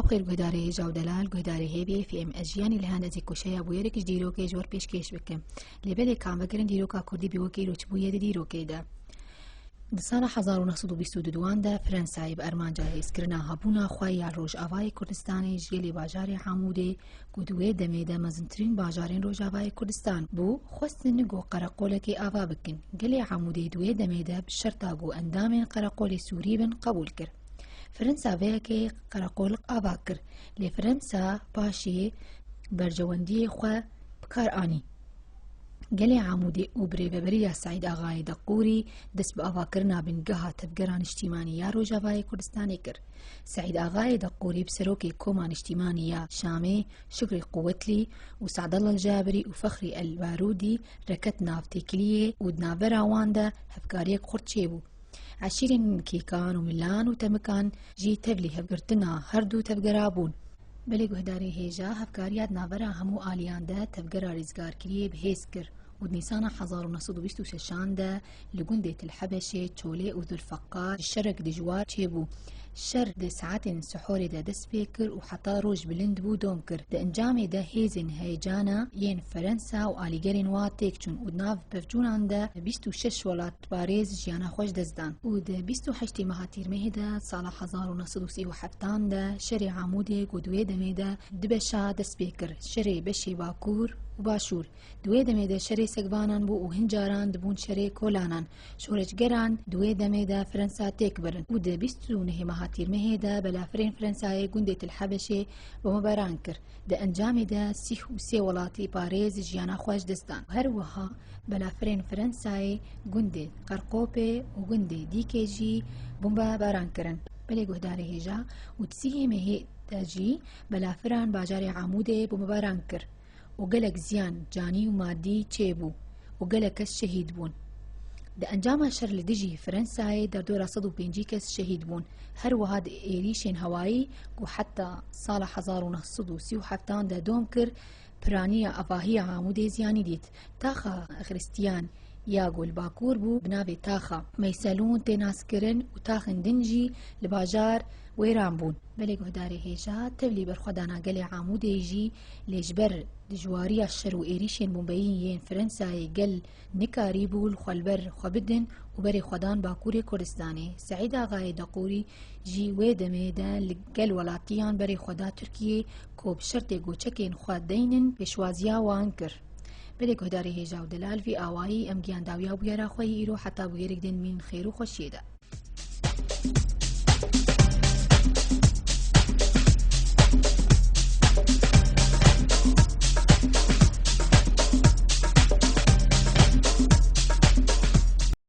بخير گهداری هێژا و دەلال گهداری هێبێ FMS ژیانی لە هەندێک کوشەیە بۆ یەرێکیش دیرۆکەی جوەر پێشکەش بکەم لێبەرێ کامەگەرن دیرۆکا کوردی بیوەکەی ڕۆچبوویە دیرۆکەیدا di sala 1922 de Fransayê bi ermanca hêzkirina hebûna xwe ya Rojavayê Kurdistanê ji gelê bajarê Hamûdê ku di wê demê de mezintirîn bajarên Rojavayê Kurdistan bû, xwestin got qereqolekê ava bikin. Gelê Hamûdê di wê demê de bi şerta got endamên qereqolê Sûrî bin qebûl kir. Fransa vêyekê qereqolik ava kir, lê Fransa paşê bercewendiyê xwe bikar anî. Gelê Hamûdê û birêveberiya Saîd Agayê Deqûrî dest bi avakirina bingeha tevgera niştîmanî ya Rojavayê Kurdistanê kir. Saîd Agayê Deqûrî bi serokê Koma Niştîmanî ya Şamê Şükrî Quwetlî û Saadallah el-Caberî û Fexrî el-Barûdî reket navtêkiliyê û di navbera wan de hevkariyek xurt çêbû. Eşîrên kêkan û milan û temikan jî tevlî hevgirtina her du tevgera bûn. Belê guhdarê hêja hevkariya di navbera hemû aliyan de tevgera rêzgarkiriyê bihêz kir û di nîsana 1926 de li gundê Tilhebeşê, Çolê û Zulfiqar şerek dijwar çêbû. Şer di saetên sihorê de dest pê kir û heta roj bilind bû dom kir. Di encamê de hêzên heyecana yên Fransa û alîgerên wa têk çûn û di nav pevçûnan de 26 welatbarêz jiyana xwe ji dest dan. Û di 28 meha Tîrmehê de sala 1937 de şerê Hamûdê ku di wê demê de di beşa dest pê kir. Şerê beşê Bakur û Başûr. Di wê demê de şerê Sekvanan bû û hin caran dibûn şerê Kolanan. Şoreçgeran di wê demê de Fransa têk birin û di 29 meha Tîrmehê de belafirên Fransayê gundê Tilhebeşê bombebaran kir. Di encamê de sîh û sê welatî parêz jiyana xwe ji dest dan. Her wiha belafirên Fransayê gundê Qerqopê û gundê dîkê jî bombebaran kirin. Belê guhdarê hêja û tisîhê mehê de jî belafiran bajarê Hamûdê bombebaran kir û gelek ziyan canî û maddî çêbû û gelek kes şehîd bûn. Di encama şer li dijî Fransayê derdora 105 kes şehîd bûn. Her wiha di êrîşên hewayî ku heta sala 1937 de dom kir, piraniya avahiya Hamûdê ziyanî dît. Taxa Xristiyan ya Gulbakur bû bi navê taxa Meyselûn tê naskirin û taxên din jî li bajar wêran bûn. Belê guhdarê hêja tevlî berxwedana gelê Hamûdê jî lê ji ber dijwariya şer û êrîşên bombeyîn yên Fransayê gel nikarî bû li xwelber xwe bidin û berê xwedan Bakurê Kurdistanê. Saîd Agayê Deqûrî jî wê demê de li gel welatiyan berê xwe da Tirkiyê ku bi şertê goçekên xwe deynin pêşwaziya wan kir. Belê guhdarê hêja û delal vî awayî em giyandawiya bûyera xwe îro heta bûyerek tên mîn xêr û xweşiyê de.